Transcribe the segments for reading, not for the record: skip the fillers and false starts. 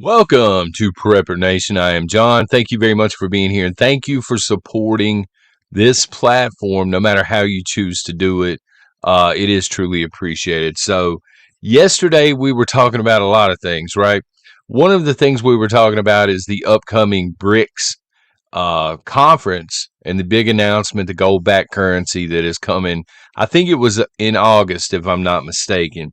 Welcome to Prepper Nation. I am John. Thank you very much for being here, and thank you for supporting this platform, no matter how you choose to do it. It is truly appreciated. So, yesterday we were talking about a lot of things, right? One of the things we were talking about is the upcoming BRICS conference and the big announcement, the gold-backed currency that is coming. I think it was in August, if I'm not mistaken.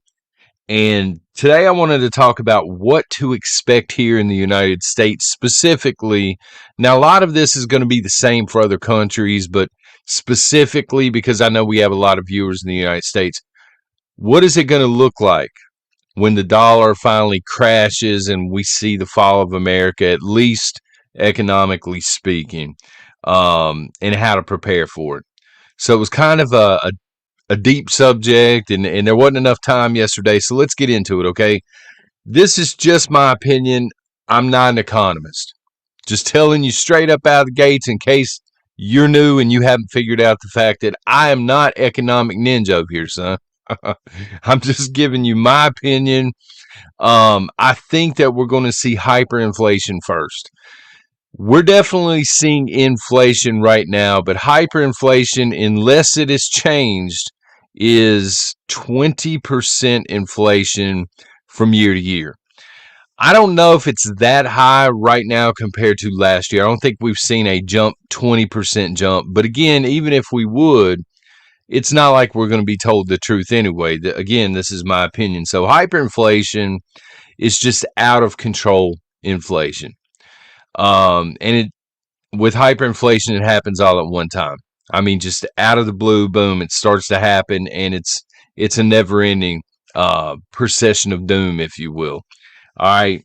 And today I wanted to talk about what to expect here in the United States specifically. Now, a lot of this is going to be the same for other countries, but specifically because I know we have a lot of viewers in the United States, what is it going to look like when the dollar finally crashes and we see the fall of America, at least economically speaking, and how to prepare for it? So it was kind of a deep subject, and there wasn't enough time yesterday, so let's get into it, okay? This is just my opinion. I'm not an economist. Just telling you straight up out of the gates in case you're new and you haven't figured out the fact that I am not economic ninja over here, son. I'm just giving you my opinion. I think that we're going to see hyperinflation first. We're definitely seeing inflation right now, but hyperinflation, unless it is changed, is 20% inflation from year to year. I don't know if it's that high right now compared to last year. I don't think we've seen a 20% jump. But again, even if we would, it's not like we're going to be told the truth anyway. Again, this is my opinion. So hyperinflation is just out of control inflation. With hyperinflation, it happens all at one time. I mean, just out of the blue, boom, it starts to happen, and it's a never-ending procession of doom, if you will. All right.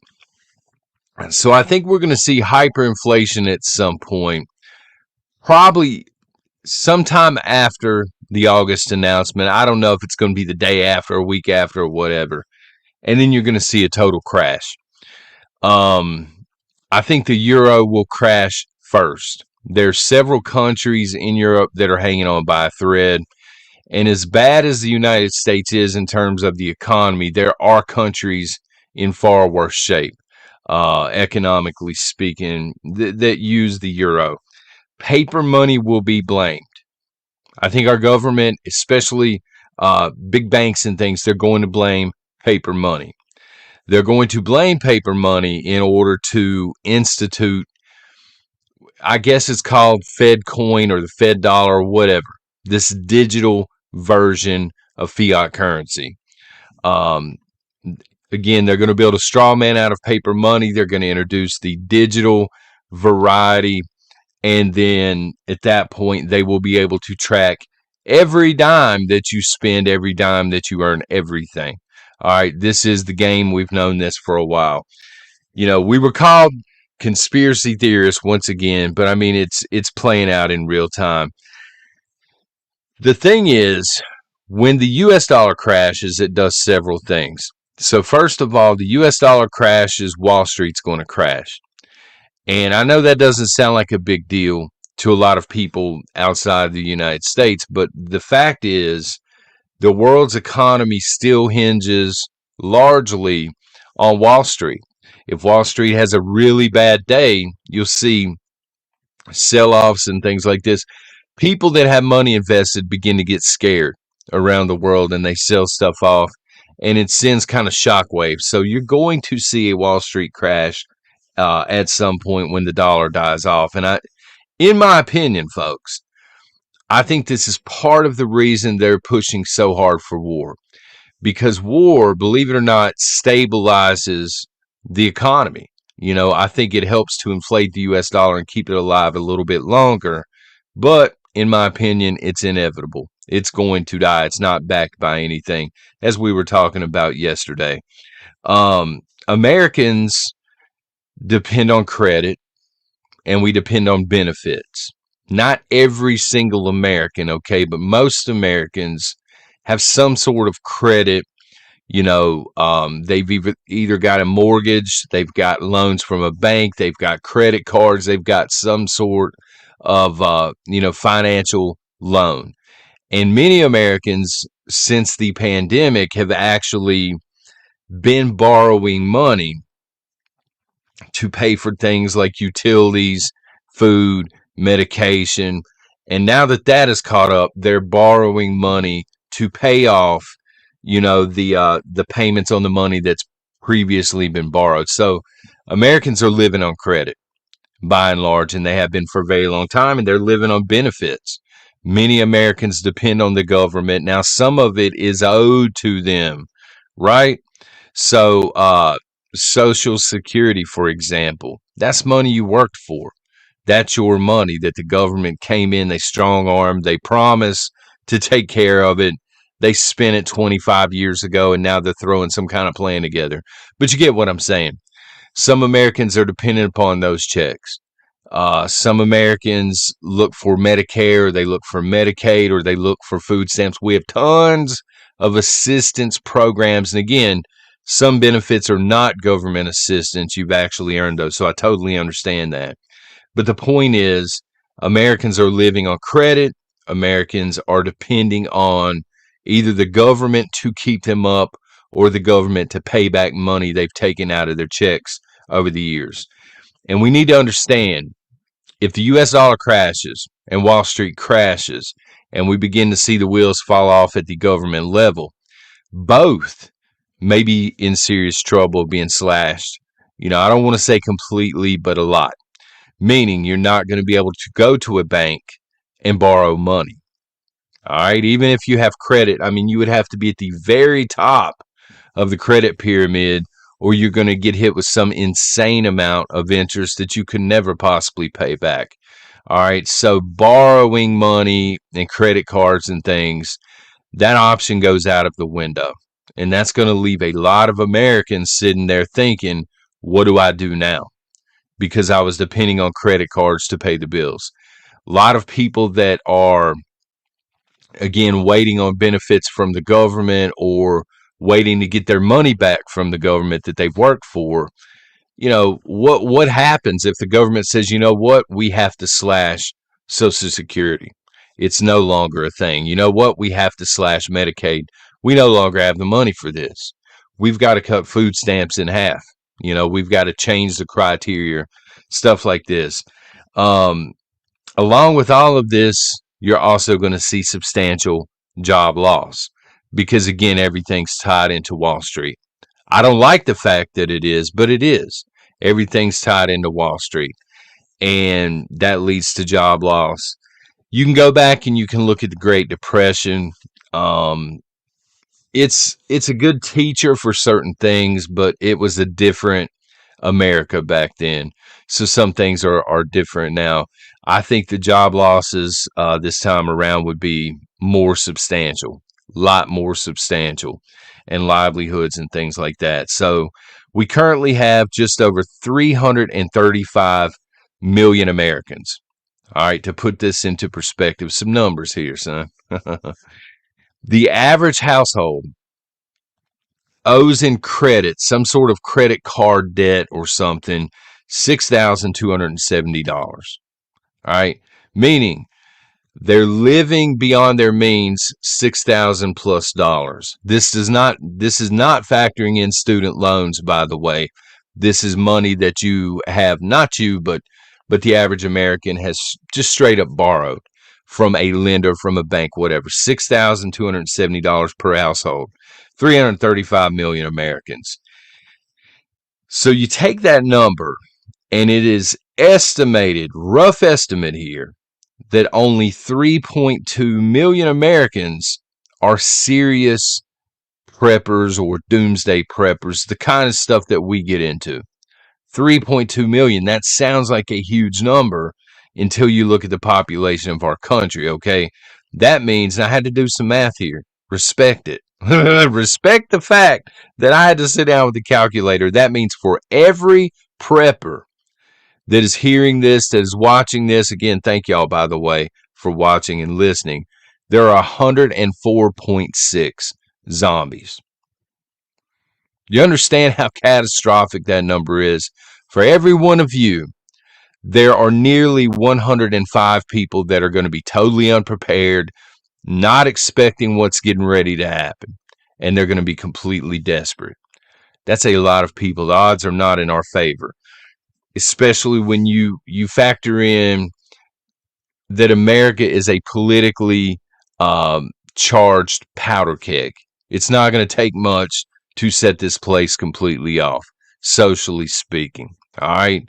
So I think we're going to see hyperinflation at some point, probably sometime after the August announcement. I don't know if it's going to be the day after, a week after, or whatever. And then you're going to see a total crash. I think the euro will crash first. There's several countries in Europe that are hanging on by a thread. And as bad as the United States is in terms of the economy, there are countries in far worse shape, economically speaking, that use the euro. Paper money will be blamed. I think our government, especially big banks and things, they're going to blame paper money. They're going to blame paper money in order to institute, I guess it's called Fed coin or the Fed dollar or whatever, this digital version of fiat currency. Again, they're going to build a straw man out of paper money. They're going to introduce the digital variety. And then at that point, they will be able to track every dime that you spend, every dime that you earn, everything. All right, this is the game. We've known this for a while. You know, we were called conspiracy theorists once again, but I mean, it's playing out in real time. The thing is, when the U.S. dollar crashes, it does several things. So first of all, the U.S. dollar crashes, Wall Street's going to crash. And I know that doesn't sound like a big deal to a lot of people outside the United States, but the fact is, the world's economy still hinges largely on Wall Street. If Wall Street has a really bad day, you'll see sell-offs and things like this. People that have money invested begin to get scared around the world, and they sell stuff off, and it sends kind of shockwaves. So you're going to see a Wall Street crash at some point when the dollar dies off. And in my opinion, folks, I think this is part of the reason they're pushing so hard for war, because war, believe it or not, stabilizes the economy. You know, I think it helps to inflate the U.S. dollar and keep it alive a little bit longer. But in my opinion, it's inevitable. It's going to die. It's not backed by anything, as we were talking about yesterday. Americans depend on credit, and we depend on benefits. Not every single American, okay, but most Americans have some sort of credit. You know, they've either got a mortgage, they've got loans from a bank, they've got credit cards, they've got some sort of, financial loan. And many Americans, since the pandemic, have actually been borrowing money to pay for things like utilities, food, medication. And now that that is caught up, they're borrowing money to pay off, the payments on the money that's previously been borrowed. So Americans are living on credit by and large, and they have been for a very long time, and they're living on benefits. Many Americans depend on the government. Now, some of it is owed to them, right? So, Social Security, for example, that's money you worked for. That's your money that the government came in, they strong armed, they promised to take care of it. They spent it 25 years ago, and now they're throwing some kind of plan together. But you get what I'm saying. Some Americans are dependent upon those checks. Some Americans look for Medicare, or they look for Medicaid, or they look for food stamps. We have tons of assistance programs. And again, some benefits are not government assistance. You've actually earned those. So I totally understand that. But the point is, Americans are living on credit. Americans are depending on either the government to keep them up or the government to pay back money they've taken out of their checks over the years. And we need to understand, if the US dollar crashes and Wall Street crashes and we begin to see the wheels fall off at the government level, both may be in serious trouble being slashed. I don't want to say completely, but a lot. Meaning you're not going to be able to go to a bank and borrow money. All right. Even if you have credit, you would have to be at the very top of the credit pyramid, or you're going to get hit with some insane amount of interest that you can never possibly pay back. All right. So borrowing money and credit cards and things, that option goes out of the window. And that's going to leave a lot of Americans sitting there thinking, what do I do now? Because I was depending on credit cards to pay the bills. A lot of people that are, again, waiting on benefits from the government or waiting to get their money back from the government that they've worked for. What happens if the government says, what, we have to slash Social Security? It's no longer a thing. What, we have to slash Medicaid. We no longer have the money for this. We've got to cut food stamps in half. We've got to change the criteria, stuff like this. Along with all of this, you're also going to see substantial job loss because, again, everything's tied into Wall Street. I don't like the fact that it is, but it is. Everything's tied into Wall Street, and that leads to job loss. You can go back and you can look at the Great Depression. It's a good teacher for certain things, but it was a different America back then. So some things are different now. I think the job losses this time around would be more substantial, a lot more substantial, and livelihoods and things like that. So we currently have just over 335 million Americans. All right, to put this into perspective, some numbers here, son. The average household owes in credit, some sort of credit card debt or something, $6,270. All right, meaning they're living beyond their means, $6,000 plus dollars. This is not factoring in student loans, by the way. This is money that you have, not you, but the average American has just straight up borrowed from a lender, from a bank, whatever. $6,270 per household. 335 million Americans. So you take that number, and it is estimated, rough estimate here, that only 3.2 million Americans are serious preppers or doomsday preppers, the kind of stuff that we get into. 3.2 million, that sounds like a huge number until you look at the population of our country, okay? That means, and I had to do some math here, respect it. Respect the fact that I had to sit down with the calculator. That means for every prepper that is hearing this, that is watching this, again, thank y'all, by the way, for watching and listening, there are 104.6 zombies. You understand how catastrophic that number is? For every one of you, there are nearly 105 people that are going to be totally unprepared, not expecting what's getting ready to happen, and they're going to be completely desperate. That's a lot of people. The odds are not in our favor. especially when you factor in that America is a politically charged powder keg. It's not going to take much to set this place completely off, socially speaking. All right.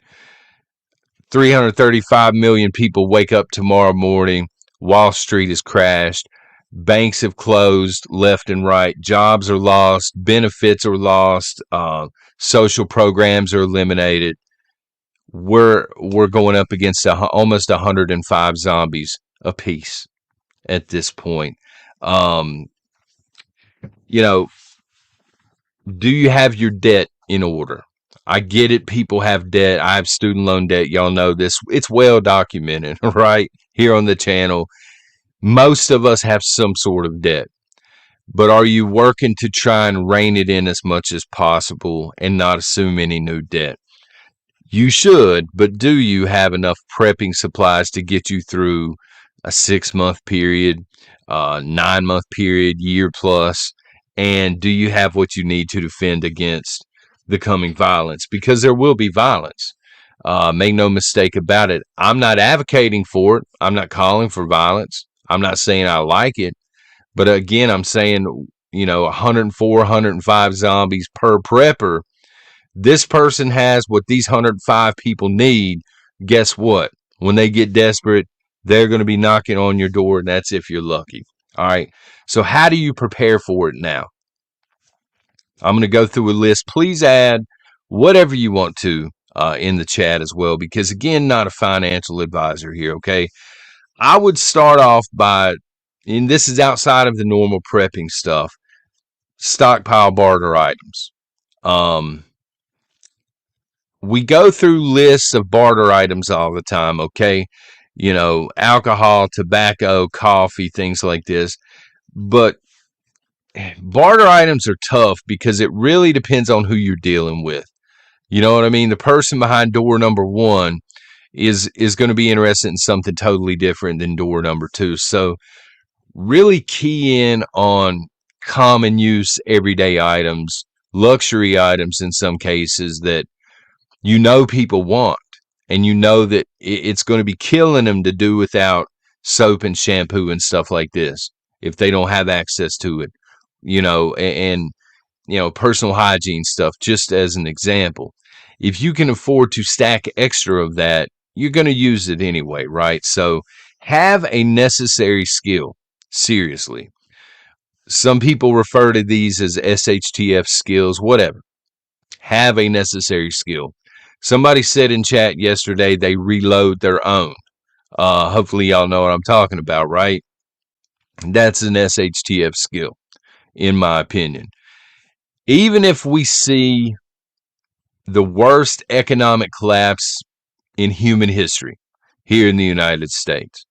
335 million people wake up tomorrow morning. Wall Street has crashed. Banks have closed left and right. Jobs are lost. Benefits are lost. Social programs are eliminated. We're going up against almost 105 zombies apiece at this point. Um, you know, do you have your debt in order? I get it. People have debt. I have student loan debt. Y'all know this. It's well documented, right? Here on the channel. Most of us have some sort of debt. But are you working to try and rein it in as much as possible and not assume any new debt? You should, but do you have enough prepping supplies to get you through a 6-month period, 9-month period, year plus? And do you have what you need to defend against the coming violence? Because there will be violence. Make no mistake about it. I'm not advocating for it. I'm not calling for violence. I'm not saying I like it. But again, I'm saying, 104, 105 zombies per prepper. This person has what these 105 people need. Guess what? When they get desperate, they're going to be knocking on your door, and that's if you're lucky. All right. So how do you prepare for it now? I'm going to go through a list. Please add whatever you want to in the chat as well, because again, not a financial advisor here. Okay. I would start off by, and this is outside of the normal prepping stuff, stockpile barter items. We go through lists of barter items all the time, okay? Alcohol, tobacco, coffee, things like this. But barter items are tough because it really depends on who you're dealing with. You know what I mean? The person behind door number 1 is going to be interested in something totally different than door number 2. So really key in on common use everyday items, luxury items in some cases that people want, and that it's going to be killing them to do without soap and shampoo and stuff like this if they don't have access to it, and personal hygiene stuff, just as an example. If you can afford to stack extra of that, you're going to use it anyway, right? So have a necessary skill. Seriously. Some people refer to these as SHTF skills, whatever. Have a necessary skill. Somebody said in chat yesterday they reload their own. Hopefully y'all know what I'm talking about, right? That's an SHTF skill, in my opinion. Even if we see the worst economic collapse in human history here in the United States,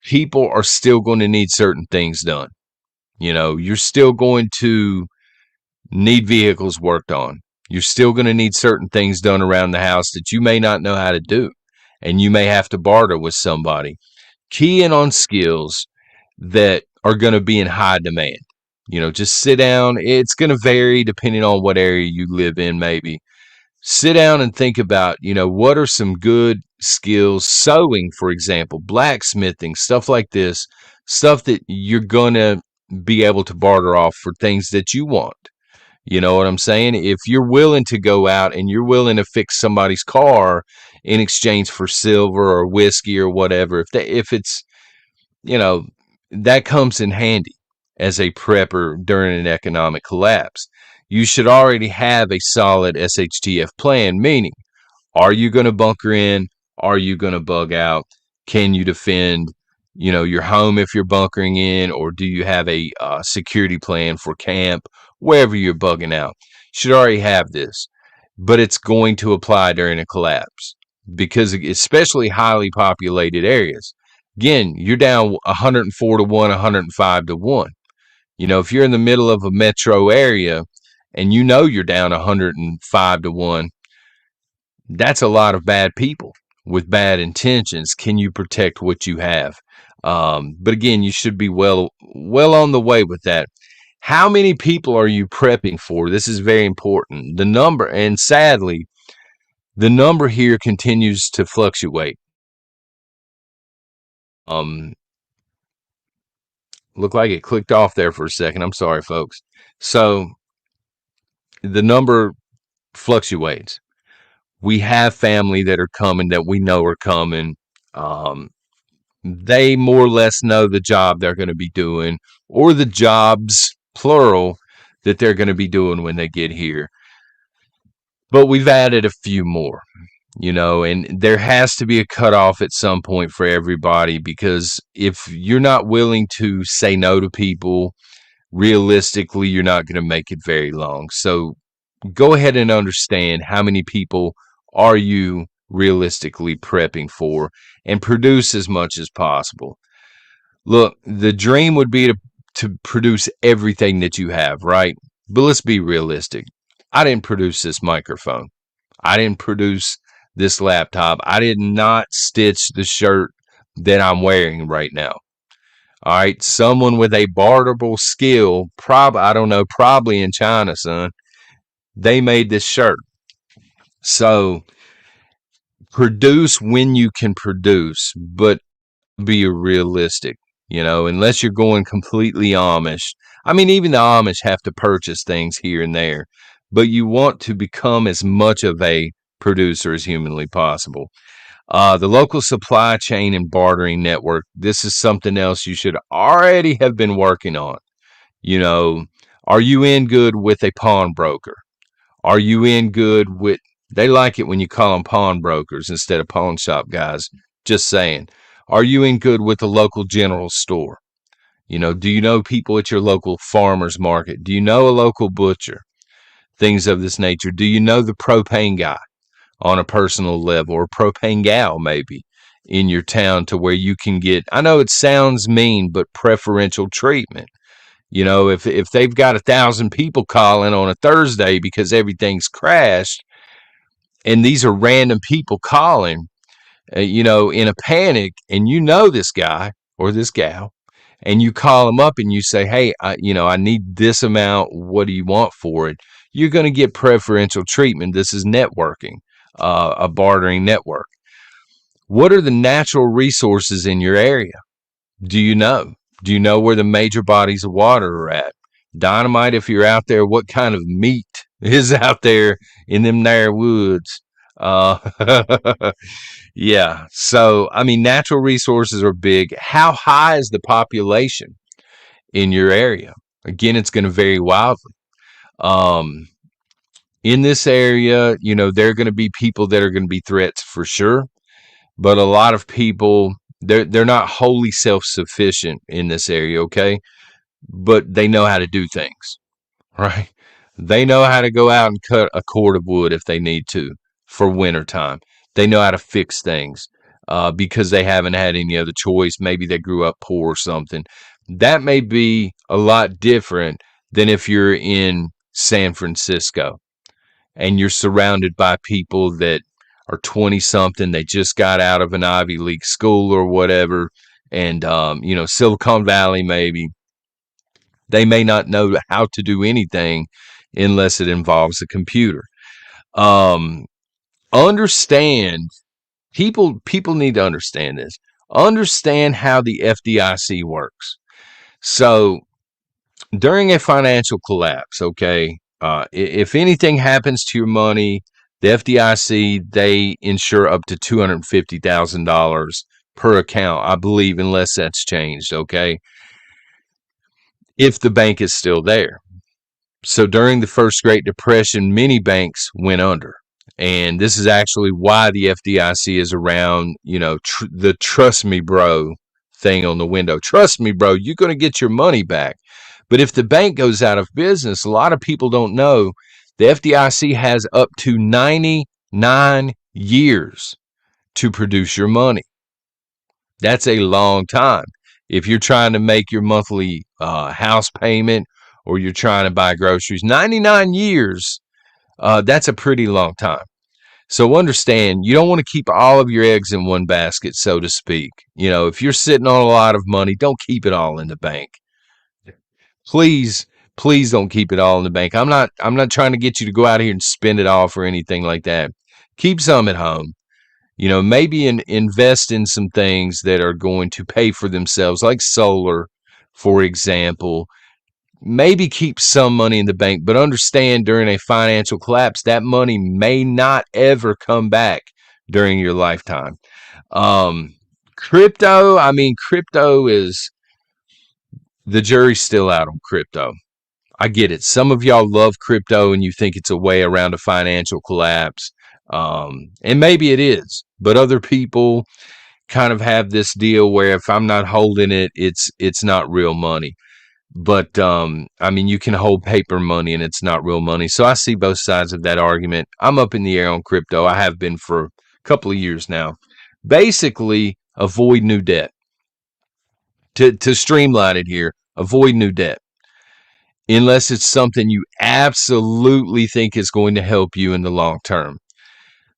people are still going to need certain things done. You're still going to need vehicles worked on. You're still going to need certain things done around the house that you may not know how to do, and you may have to barter with somebody. Key in on skills that are going to be in high demand. Just sit down. It's going to vary depending on what area you live in, maybe. Sit down and think about, what are some good skills? Sewing, for example, blacksmithing, stuff like this, stuff that you're going to be able to barter off for things that you want. You know what I'm saying? If you're willing to go out and you're willing to fix somebody's car in exchange for silver or whiskey or whatever, if it's, that comes in handy as a prepper during an economic collapse. You should already have a solid SHTF plan, meaning, are you going to bunker in? Are you going to bug out? Can you defend, your home if you're bunkering in, or do you have a security plan for camp, wherever you're bugging out? You should already have this, but it's going to apply during a collapse because especially highly populated areas. Again, you're down 104 to 1, 105 to 1. If you're in the middle of a metro area and you're down 105 to 1, that's a lot of bad people with bad intentions. Can you protect what you have? But again, you should be well on the way with that. How many people are you prepping for? This is very important. The number, and sadly, The number here continues to fluctuate. Looked like it clicked off there for a second. I'm sorry, folks. So the number fluctuates. We have family that are coming that we know are coming. They more or less know the job they're going to be doing, or the jobs, plural, that they're going to be doing when they get here. But we've added a few more, and there has to be a cutoff at some point for everybody, because if you're not willing to say no to people, realistically, you're not going to make it very long. So go ahead and understand how many people are you realistically prepping for, and produce as much as possible. Look, the dream would be to produce everything that you have, right? But let's be realistic. I didn't produce this microphone. I didn't produce this laptop. I did not stitch the shirt that I'm wearing right now. All right. Someone with a barterable skill, probably in China, son, they made this shirt. So produce when you can produce, but be realistic, unless you're going completely Amish. I mean, even the Amish have to purchase things here and there, but you want to become as much of a producer as humanly possible. The local supply chain and bartering network, this is something else you should already have been working on. Are you in good with a pawnbroker? Are you in good with, they like it when you call them pawnbrokers instead of pawn shop guys. Just saying. Are you in good with the local general store? Do you know people at your local farmer's market? Do you know a local butcher? Things of this nature. Do you know the propane guy on a personal level, or propane gal maybe in your town, to where you can get, I know it sounds mean, but preferential treatment. If they've got 1,000 people calling on a Thursday because everything's crashed, and these are random people calling, in a panic, and this guy or this gal, and you call them up and you say, hey, I need this amount. What do you want for it? You're going to get preferential treatment. This is networking, a bartering network. What are the natural resources in your area? Do you know? Do you know where the major bodies of water are at? Dynamite, if you're out there, what kind of meat is out there in them there woods? Yeah. So, I mean, natural resources are big. How high is the population in your area? Again, it's going to vary wildly. In this area, there are going to be people that are going to be threats for sure. But a lot of people, they're not wholly self-sufficient in this area, okay? But they know how to do things, right? They know how to go out and cut a cord of wood if they need to for wintertime. They know how to fix things because they haven't had any other choice. Maybe they grew up poor or something. That may be a lot different than if you're in San Francisco and you're surrounded by people that are 20 something. They just got out of an Ivy League school or whatever. And, Silicon Valley, maybe they may not know how to do anything unless it involves a computer. Understand, people need to understand this. Understand how the FDIC works. So during a financial collapse, okay, if anything happens to your money, the FDIC, they insure up to $250,000 per account, I believe, unless that's changed, okay, if the bank is still there. So during the first Great Depression, many banks went under. And this is actually why the FDIC is around, the trust me, bro thing on the window. Trust me, bro, you're going to get your money back. But if the bank goes out of business, a lot of people don't know the FDIC has up to 99 years to produce your money. That's a long time. If you're trying to make your monthly house payment, or you're trying to buy groceries, 99 years, that's a pretty long time. So understand, you don't want to keep all of your eggs in one basket, so to speak. If you're sitting on a lot of money, don't keep it all in the bank. Please don't keep it all in the bank. I'm not trying to get you to go out here and spend it all for anything like that. Keep some at home. Maybe invest in some things that are going to pay for themselves, like solar, for example. Maybe keep some money in the bank, but understand during a financial collapse, that money may not ever come back during your lifetime. Crypto is, the jury's still out on crypto. I get it. Some of y'all love crypto and you think it's a way around a financial collapse. And maybe it is, but other people kind of have this deal where if I'm not holding it, it's not real money. But you can hold paper money and it's not real money. So I see both sides of that argument. I'm up in the air on crypto. I have been for a couple of years now. Basically, avoid new debt. To streamline it here, avoid new debt. Unless it's something you absolutely think is going to help you in the long term.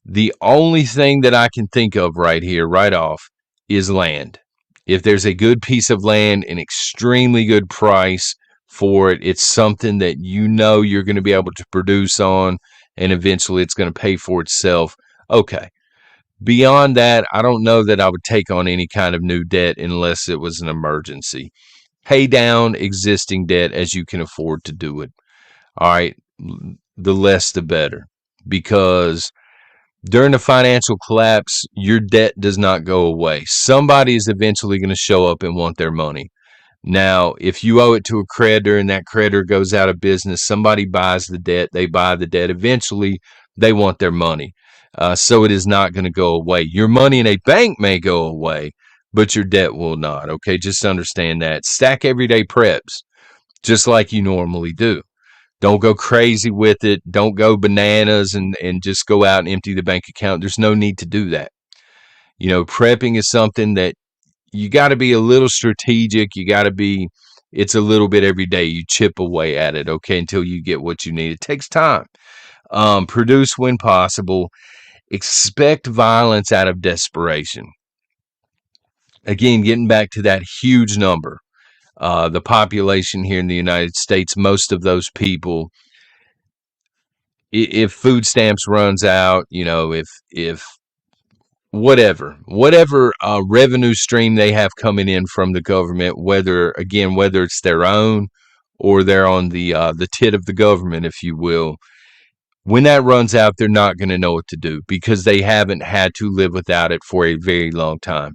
The only thing that I can think of right here, right off, is land. If there's a good piece of land, an extremely good price for it, it's something that you're going to be able to produce on, and eventually it's going to pay for itself. Okay. Beyond that, I don't know that I would take on any kind of new debt unless it was an emergency. Pay down existing debt as you can afford to do it. All right. The less, the better. Because during the financial collapse, your debt does not go away. Somebody is eventually going to show up and want their money. Now, if you owe it to a creditor and that creditor goes out of business, somebody buys the debt, they buy the debt. Eventually, they want their money. So it is not going to go away. Your money in a bank may go away, but your debt will not. Okay, just understand that. Stack everyday preps, just like you normally do. Don't go crazy with it. Don't go bananas and just go out and empty the bank account. There's no need to do that. Prepping is something that you got to be a little strategic. It's a little bit every day. You chip away at it, okay, until you get what you need. It takes time. Produce when possible. Expect violence out of desperation. Again, getting back to that huge number. The population here in the United States, most of those people, if food stamps runs out, if whatever revenue stream they have coming in from the government, whether it's their own or they're on the tit of the government, if you will, when that runs out, they're not going to know what to do because they haven't had to live without it for a very long time.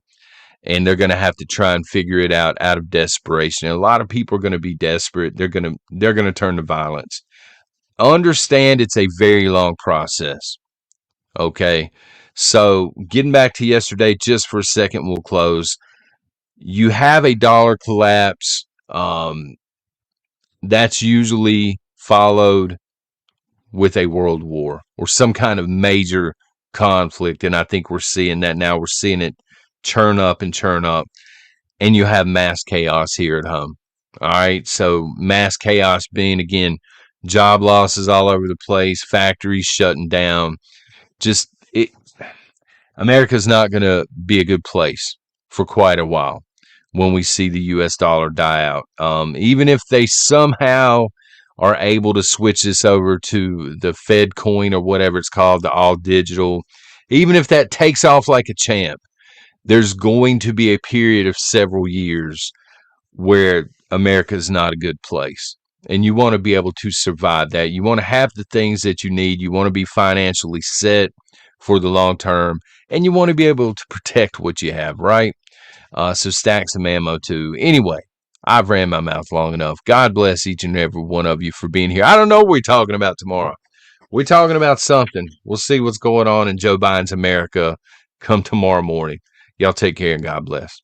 And they're going to have to try and figure it out of desperation. And a lot of people are going to be desperate. They're going to turn to violence. Understand it's a very long process. Okay. So getting back to yesterday, just for a second, we'll close. You have a dollar collapse. That's usually followed with a world war or some kind of major conflict. And I think we're seeing that now. We're seeing it churn up, and you have mass chaos here at home. All right. So mass chaos being, again, job losses all over the place, factories shutting down. America's not going to be a good place for quite a while when we see the U.S. dollar die out. Even if they somehow are able to switch this over to the Fed coin or whatever it's called, the all digital, even if that takes off like a champ, there's going to be a period of several years where America is not a good place. And you want to be able to survive that. You want to have the things that you need. You want to be financially set for the long term. And you want to be able to protect what you have, right? So stack some ammo too. Anyway, I've ran my mouth long enough. God bless each and every one of you for being here. I don't know what we're talking about tomorrow. We're talking about something. We'll see what's going on in Joe Biden's America come tomorrow morning. Y'all take care and God bless.